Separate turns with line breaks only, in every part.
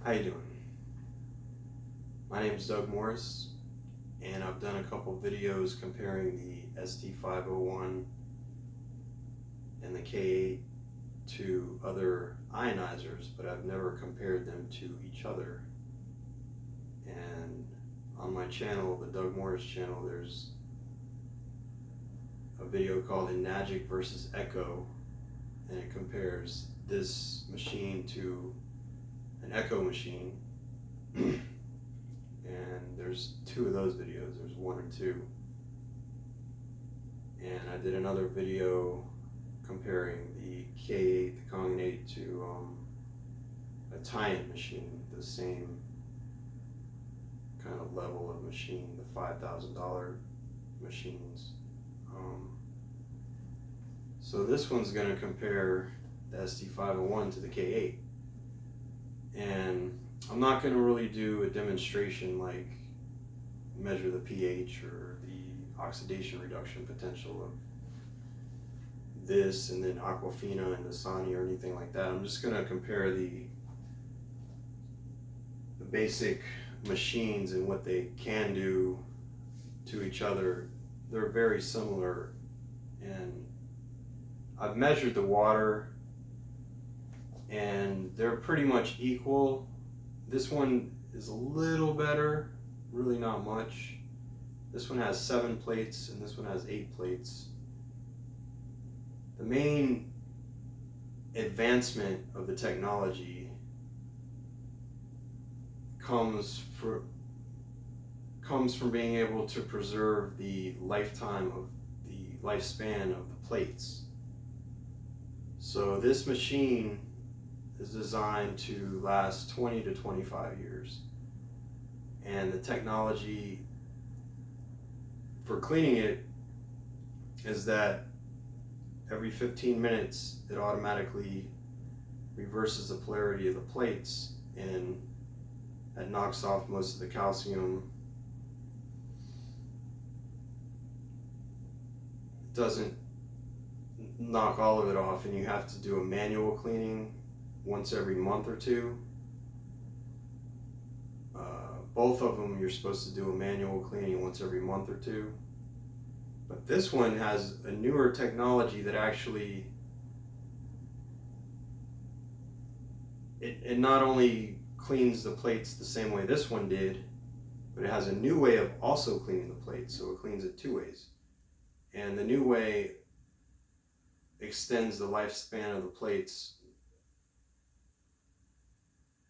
How you doing? My name is Doug Morris, and I've done a couple videos comparing the ST501 and the K8 to other ionizers, but I've never compared them to each other. And on my channel, the Doug Morris channel, there's a video called Enagic versus Echo, and it compares this machine to an Echo machine. And there's two of those videos, there's one or two. And I did another video comparing the K8, the Kong8 to a tie-in machine, the same kind of level of machine, the $5,000 machines. So this one's going to compare the ST501 to the K8. And I'm not going to really do a demonstration like measure the pH or the oxidation reduction potential of this and then Aquafina and Dasani or anything like that. I'm just going to compare the basic machines and what they can do to each other. They're very similar, and I've measured the water and they're pretty much equal. This one is a little better, really not much. This one has 7 plates and this one has 8 plates. The main advancement of the technology comes from being able to preserve the lifetime of the lifespan of the plates. So this machine is designed to last 20 to 25 years. And the technology for cleaning it is that every 15 minutes it automatically reverses the polarity of the plates, and that knocks off most of the calcium. It doesn't knock all of it off, and you have to do a manual cleaning once every month or two. Both of them you're supposed to do a manual cleaning once every month or two. But this one has a newer technology that actually it not only cleans the plates the same way this one did, but it has a new way of also cleaning the plates, so it cleans it 2 ways. And the new way extends the lifespan of the plates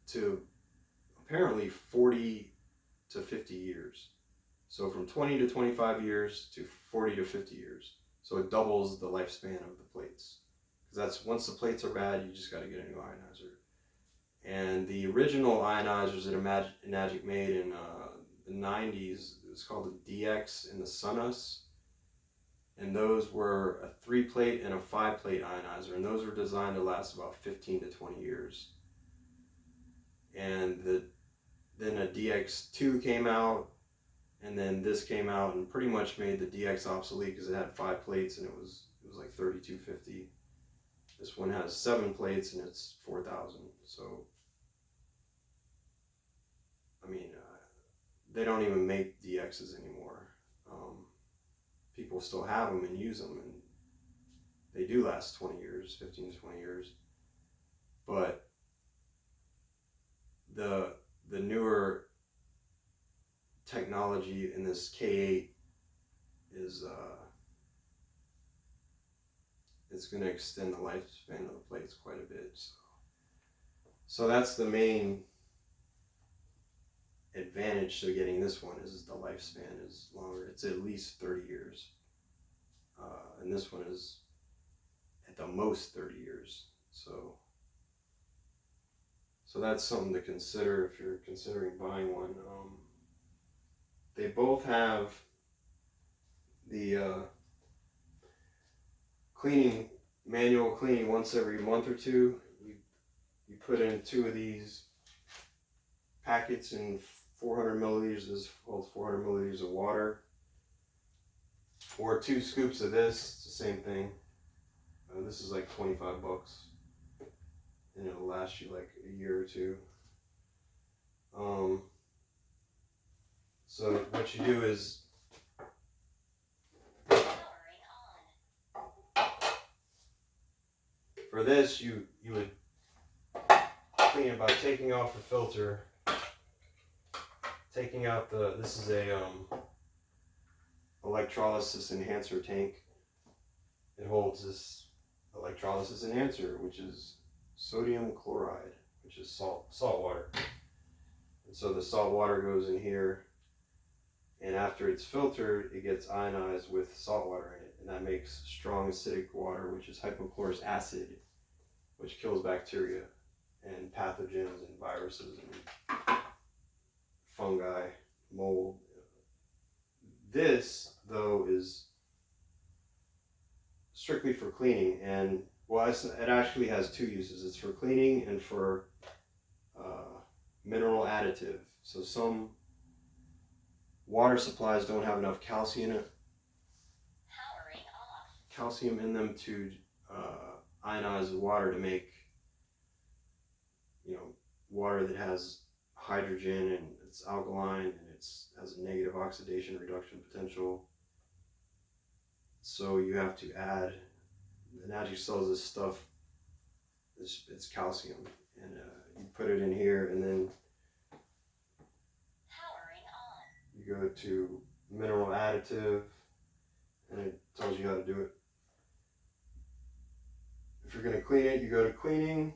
to apparently 40 to 50 years. So from 20 to 25 years to 40 to 50 years. So it doubles the lifespan of the plates. Because that's, once the plates are bad, you just got to get a new ionizer. And the original ionizers that Enagic made in the 90s, it's called the DX and the Sunus. And those were a 3-plate and a 5-plate ionizer. And those were designed to last about 15 to 20 years. And then a DX2 came out, and then this came out and pretty much made the DX obsolete because it had 5 plates and it was like $3,250. This one has 7 plates and it's $4,000. So, I mean, they don't even make DXs anymore. People still have them and use them, and they do last 20 years, 15 to 20 years. But the newer technology in this K8 is it's going to extend the lifespan of the plates quite a bit. So that's the main advantage to getting this one, is the lifespan is longer. It's at least 30 years. And this one is at the most 30 years. So that's something to consider if you're considering buying one. They both have the manual cleaning once every month or two. You put in 2 of these packets in 400 milliliters. This is called 400 milliliters of water, or 2 scoops of this. It's the same thing. This is like $25, and it'll last you like a year or two. So what you do is for this you would clean it by taking off the filter, taking out this is a electrolysis enhancer tank. It holds this electrolysis enhancer, which is sodium chloride, which is salt water. And so the salt water goes in here, and after it's filtered, it gets ionized with salt water in it, and that makes strong acidic water, which is hypochlorous acid, which kills bacteria and pathogens and viruses and fungi, mold. This, though, is strictly for cleaning, and well, it actually has two uses. It's for cleaning and for mineral additive. So some water supplies don't have enough calcium in them to ionize the water to make, water that has hydrogen and it's alkaline and has a negative oxidation reduction potential. So you have to add, Enagic sells this stuff, it's calcium, and you put it in here, and then you go to mineral additive, and it tells you how to do it. If you're going to clean it, you go to cleaning,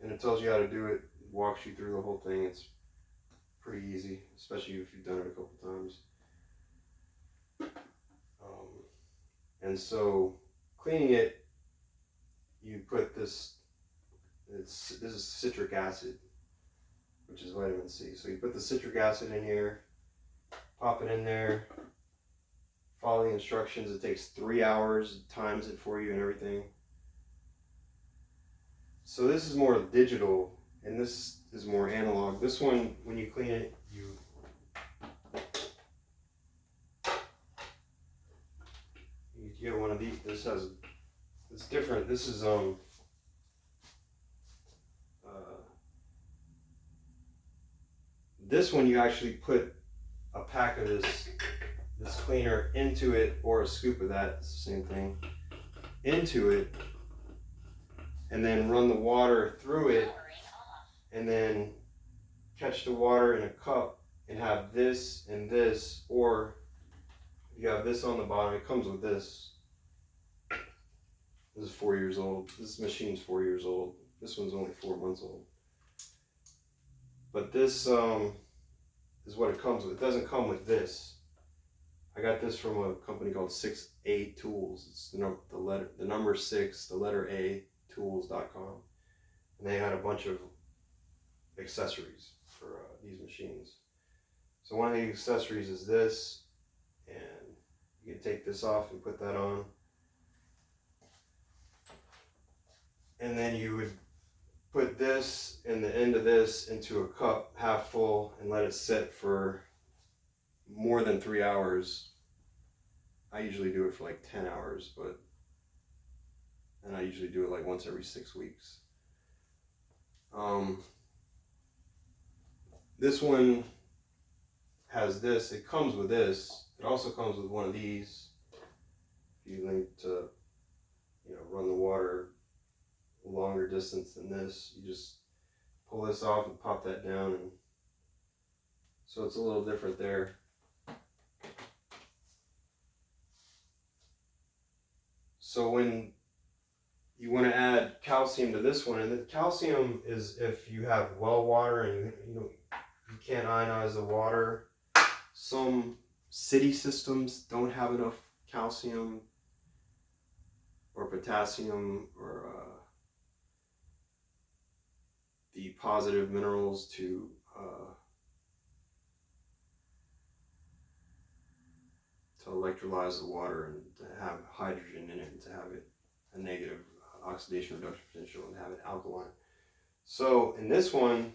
and it tells you how to do it. It walks you through the whole thing. It's pretty easy, especially if you've done it a couple times. And so cleaning it, you put this is citric acid, which is vitamin C. So you put the citric acid in here, pop it in there, follow the instructions. It takes 3 hours, it times it for you and everything. So this is more digital, and this is more analog. This one, when you clean it, you get one of these. It's different. This is this one you actually put a pack of this cleaner into it, or a scoop of that, it's the same thing, into it, and then run the water through it, and then catch the water in a cup and have this and this, or you have this on the bottom. It comes with this. This is 4 years old. This machine's 4 years old. This one's only 4 months old. But this is what it comes with. It doesn't come with this. I got this from a company called 6A Tools. It's the number 6, the letter A, tools.com. And they had a bunch of accessories for these machines. So one of the accessories is this, and you can take this off and put that on. And then you would put this and the end of this into a cup half full and let it sit for more than 3 hours. I usually do it for like 10 hours, and I usually do it like once every 6 weeks. This one has this. It comes with this. It also comes with one of these. If you need to, run the water a longer distance than this, you just pull this off and pop that down, and so it's a little different there. So when you want to add calcium to this one, and the calcium is if you have well water and you can't ionize the water. Some city systems don't have enough calcium or potassium or the positive minerals to electrolyze the water and to have hydrogen in it and to have it a negative oxidation reduction potential and have it alkaline. So in this one,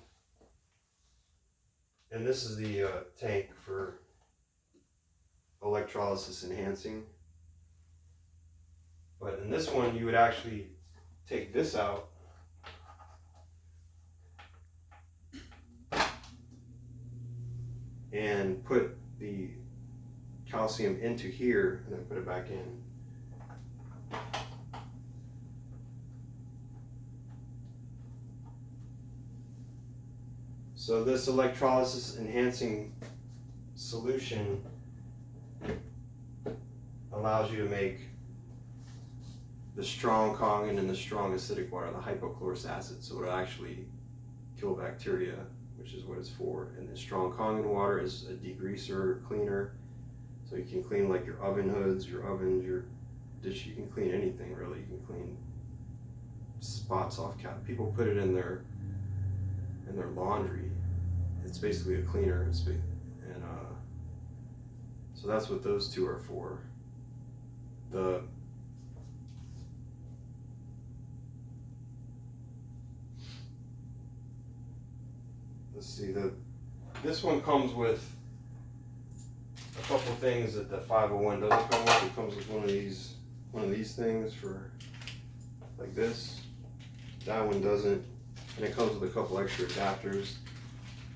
and this is the tank for electrolysis enhancing, but in this one you would actually take this out and put the calcium into here and then put it back in. So this electrolysis enhancing solution allows you to make the strong Kangen and the strong acidic water, the hypochlorous acid, so it'll actually kill bacteria, which is what it's for. And the strong Kangen water is a degreaser, cleaner, so you can clean like your oven hoods, your ovens, your dish. You can clean anything really. You can clean spots off people put it in their laundry. It's basically a cleaner. And so that's what those two are for. Let's see, this one comes with a couple things that the 501 doesn't come with. It comes with one of these things for like this. That one doesn't, and it comes with a couple extra adapters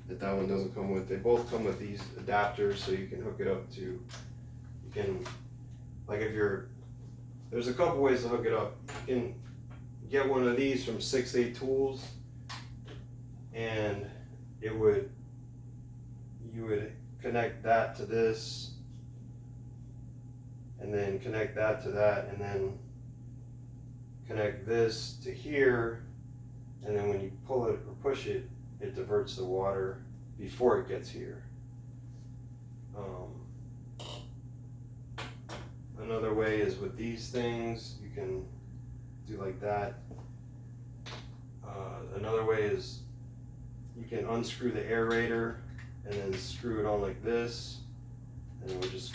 that one doesn't come with. They both come with these adapters, so you can hook it up to. You can, like there's a couple ways to hook it up. You can get one of these from 6-8 Tools, and you would connect that to this, and then connect that to that, and then connect this to here, and then when you pull it or push it, it diverts the water before it gets here. Another way is with these things, you can do like that. Another way is you can unscrew the aerator and then screw it on like this, and it would just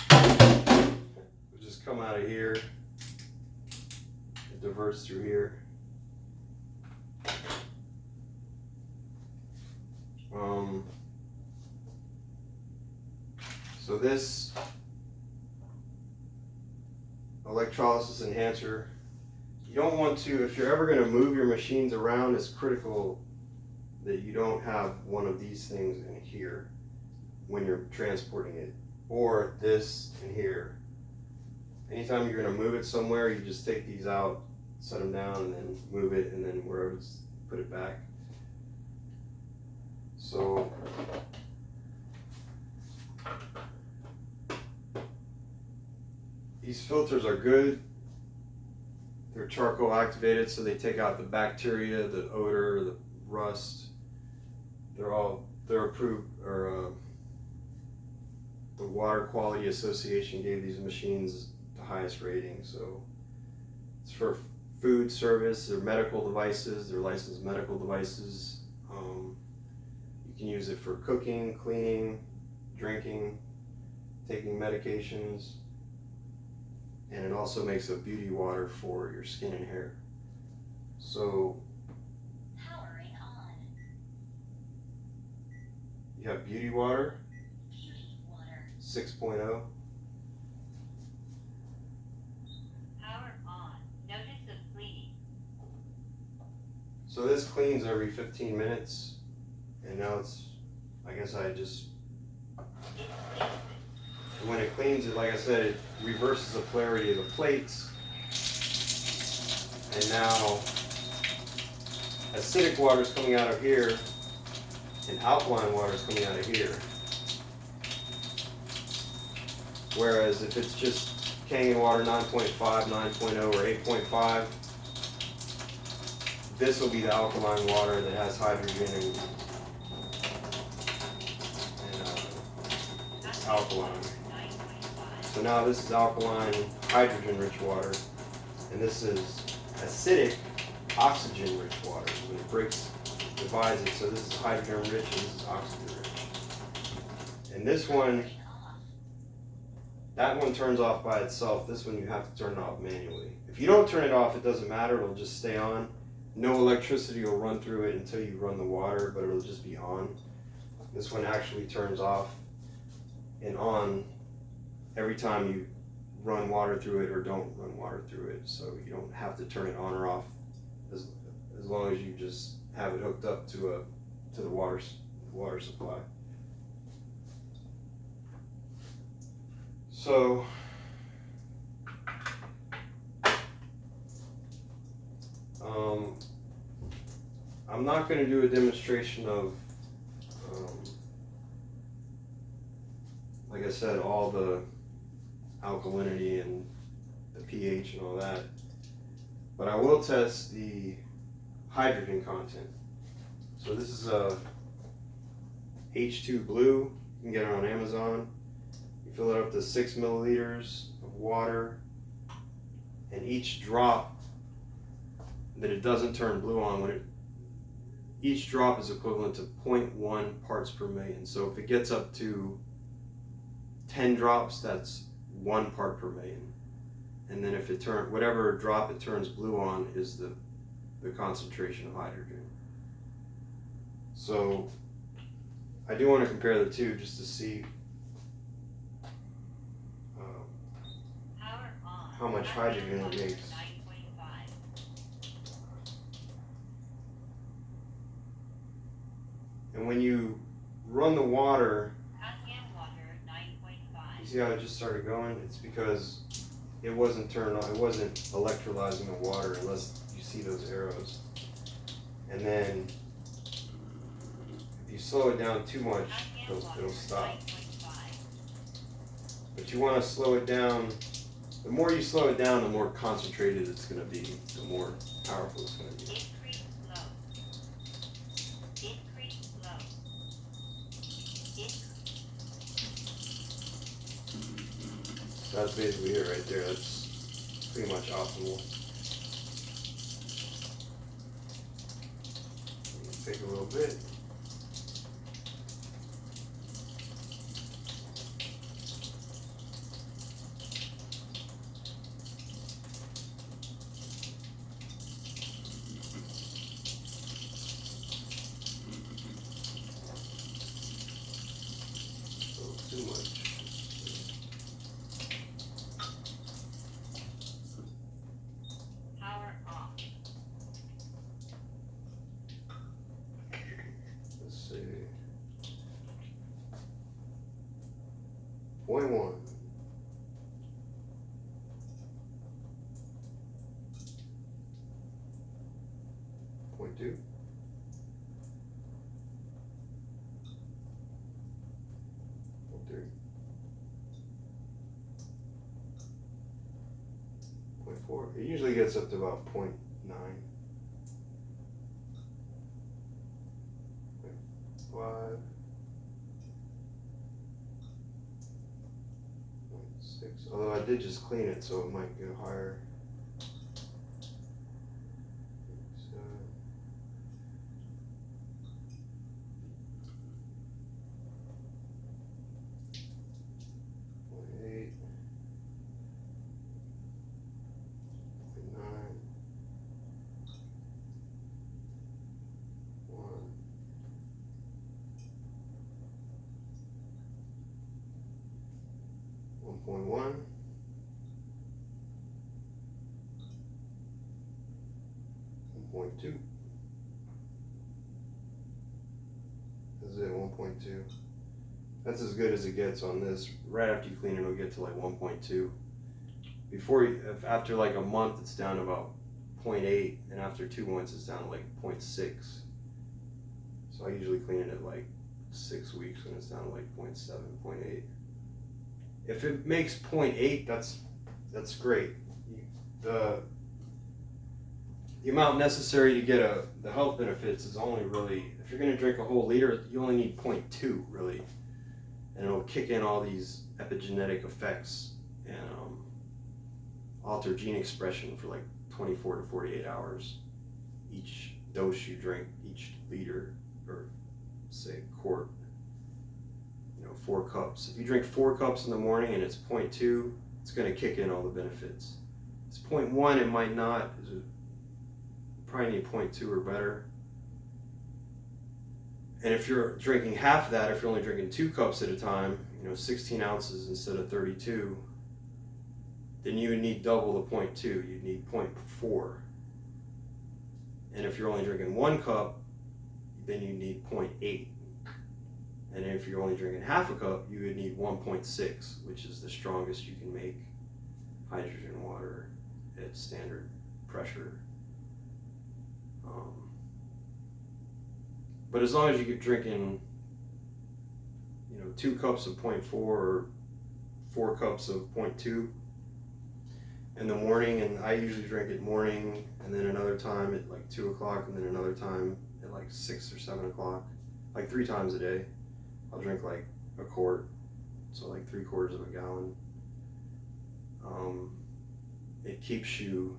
come out of here. It diverts through here. So this electrolysis enhancer, you don't want to, if you're ever going to move your machines around, it's critical that you don't have one of these things in here when you're transporting it, or this in here. Anytime you're going to move it somewhere, you just take these out, set them down, and then move it, and then wherever it's, put it back. So these filters are good. They're charcoal activated, so they take out the bacteria, the odor, the rust. They're approved, or the Water Quality Association gave these machines the highest rating. So it's for food service, they're medical devices, they're licensed medical devices. You can use it for cooking, cleaning, drinking, taking medications, and it also makes a beauty water for your skin and hair. So
powering on.
You have beauty water,
Beauty water.
6.0.
Power on. Notice of bleeding.
So this cleans every 15 minutes, and now it's, I guess when it cleans it, like I said, it reverses the polarity of the plates, and now acidic water is coming out of here, and alkaline water is coming out of here. Whereas if it's just Kangen water 9.5, 9.0, or 8.5, this will be the alkaline water that has hydrogen and alkaline. So now this is alkaline, hydrogen-rich water, and this is acidic, oxygen-rich water. When it breaks, divides it, so this is hydrogen-rich and this is oxygen-rich. And this one, that one turns off by itself. This one you have to turn it off manually. If you don't turn it off, it doesn't matter. It'll just stay on. No electricity will run through it until you run the water, but it'll just be on. This one actually turns off and on every time you run water through it or don't run water through it. So you don't have to turn it on or off as long as you just have it hooked up to the water supply. So I'm not going to do a demonstration of, like I said, all the alkalinity and the pH and all that, but I will test the hydrogen content. So this is a H2 blue. You can get it on Amazon. You fill it up to 6 milliliters of water, and each drop that it doesn't turn blue on, each drop is equivalent to 0.1 parts per million. So if it gets up to 10 drops, that's 1 part per million. And then if whatever drop it turns blue on is the concentration of hydrogen. So I do want to compare the two just to see how much hydrogen it makes. And when you run the water, you see how it just started going? It's because it wasn't turned on, it wasn't electrolyzing the water unless you see those arrows. And then if you slow it down too much, it'll stop. But you want to slow it down. The more you slow it down, the more concentrated it's going to be, the more powerful it's going to be. So that's basically it right there. That's pretty much optimal. Take a little bit. Too much.
Power off.
Let's see. 0.1. 0.2. 0.3. 0.4. It usually gets up to about 0.9. 0.5. 0.6. Although I did just clean it, so it might go higher. 0.8. 0.9. 1. 1.1. 1.2. This is it, 1.2. That's as good as it gets on this. Right after you clean it, it'll get to like 1.2. After like a month, it's down to about 0.8, and after 2 months, it's down to like 0.6. So I usually clean it at like 6 weeks when it's down to like 0.7, 0.8. If it makes 0.8, that's great. The amount necessary to get the health benefits is only really, if you're going to drink a whole liter, you only need 0.2 really, and it'll kick in all these epigenetic effects and alter gene expression for like 24 to 48 hours. Each dose you drink, each liter, or say quart, 4 cups. If you drink 4 cups in the morning and it's 0.2, it's going to kick in all the benefits. It's 0.1, it might not. Probably need 0.2 or better. And if you're drinking half of that, if you're only drinking 2 cups at a time, 16 ounces instead of 32, then you would need double the 0.2. You'd need 0.4. And if you're only drinking 1 cup, then you need 0.8. And if you're only drinking half a cup, you would need 1.6, which is the strongest you can make hydrogen water at standard pressure. But as long as you keep drinking, 2 cups of 0.4 or 4 cups of 0.2 in the morning, and I usually drink it morning, and then another time at like 2 o'clock, and then another time at like 6 or 7 o'clock, like 3 times a day. I'll drink like a quart, so like 3/4 of a gallon. It keeps you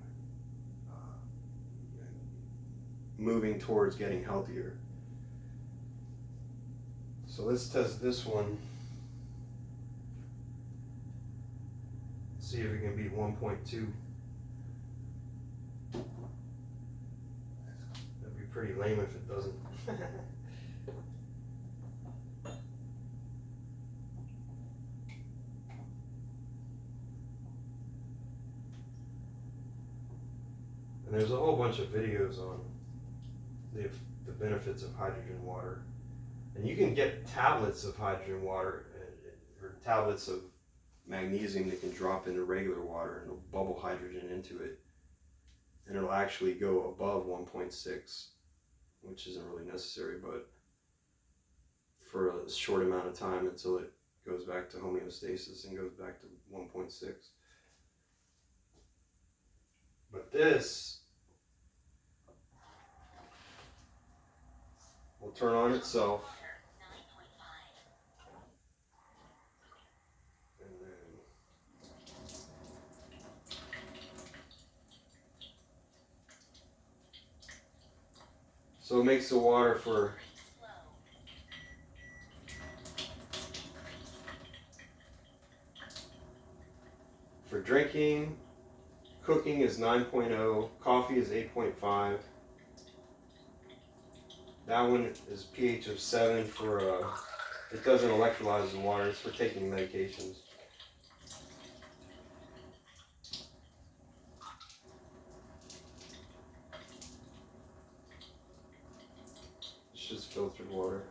moving towards getting healthier. So let's test this one. See if it can beat 1.2. That'd be pretty lame if it doesn't. And there's a whole bunch of videos on the benefits of hydrogen water. And you can get tablets of hydrogen water or tablets of magnesium that can drop into regular water and it'll bubble hydrogen into it. And it'll actually go above 1.6, which isn't really necessary, but for a short amount of time until it goes back to homeostasis and goes back to 1.6. But this will turn on itself. And then so it makes the water for drinking. Cooking is 9.0, coffee is 8.5. That one is pH of 7 for, it doesn't electrolyze the water, it's for taking medications. It's just filtered water.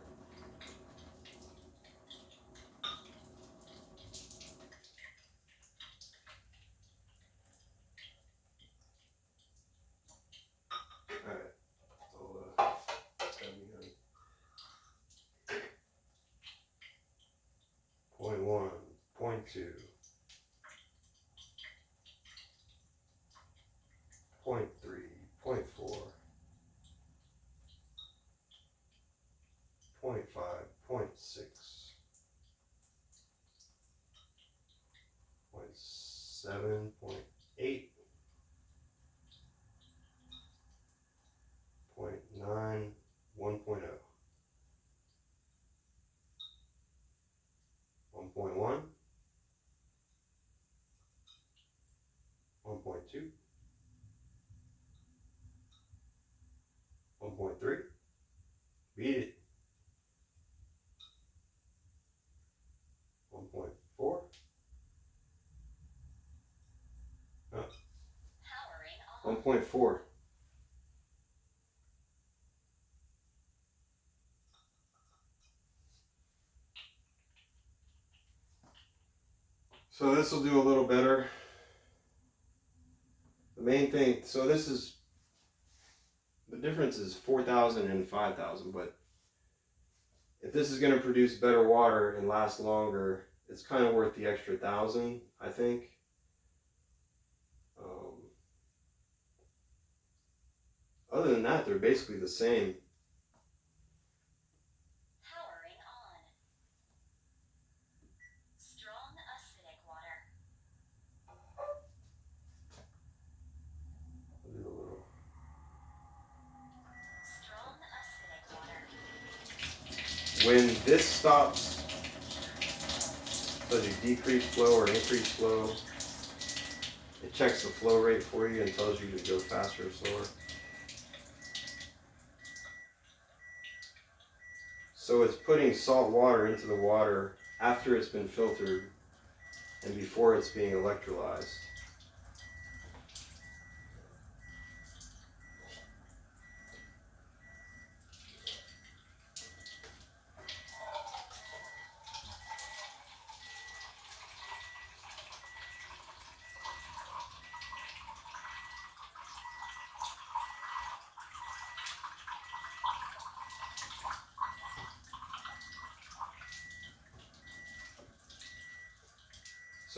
Alright, it's gotta be good. 0.1, 0.2, 0.3, 0.4, 0.5, 0.6, 0.7, 0.8, 0.9, 1.0, 1.1, 1.2, 1.3, beat it, 1.4, 1.4. So this will do a little better. The main thing, so this is, the difference is 4,000 and 5,000, but if this is going to produce better water and last longer, it's kind of worth the extra 1,000, I think. Other than that, they're basically the same.
Powering on. Strong acidic water.
I'll do a little.
Strong acidic water.
When this stops, does it decrease flow or increase flow? It checks the flow rate for you and tells you to go faster or slower. So it's putting salt water into the water after it's been filtered and before it's being electrolyzed.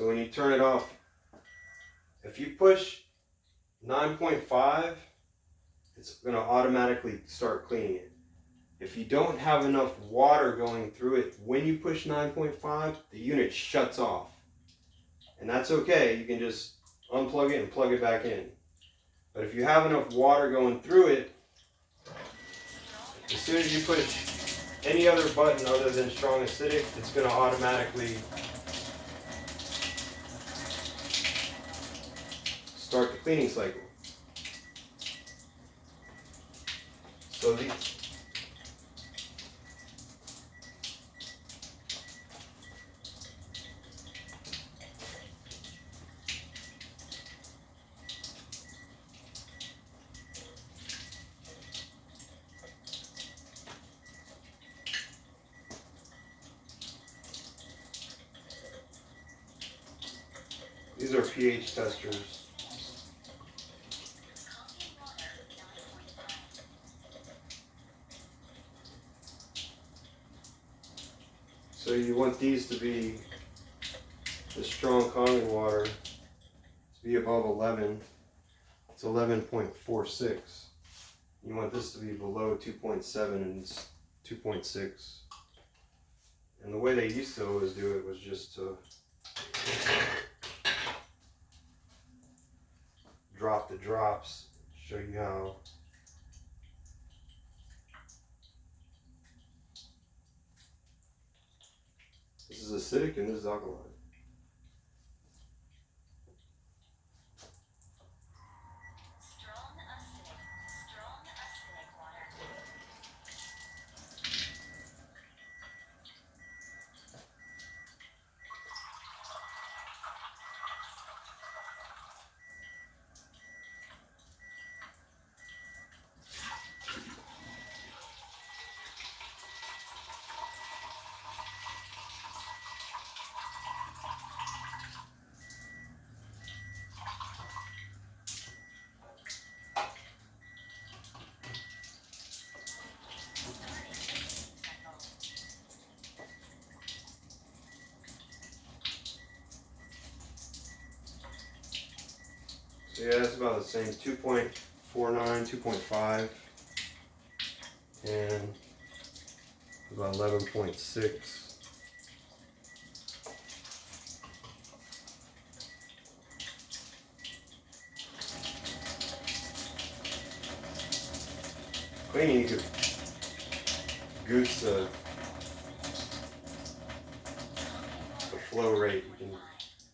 So when you turn it off, if you push 9.5, it's going to automatically start cleaning it. If you don't have enough water going through it when you push 9.5, the unit shuts off. And that's okay, you can just unplug it and plug it back in. But if you have enough water going through it, as soon as you push any other button other than strong acidic, it's going to automatically start the cleaning cycle. So these are pH testers.
Coffee water 9.5.
So you want these to be, the strong calming water, to be above 11. It's 11.46. You want this to be below 2.7, and it's 2.6. And the way they used to always do it was just to drop the drops, show you how. This is acidic and this is alkaline.
Strong acidic water. Starting cleaning cycle.
So yeah, it's about the same, 2.49, 2.5, and about 11.6. Cleaning, you could goose the flow rate. You can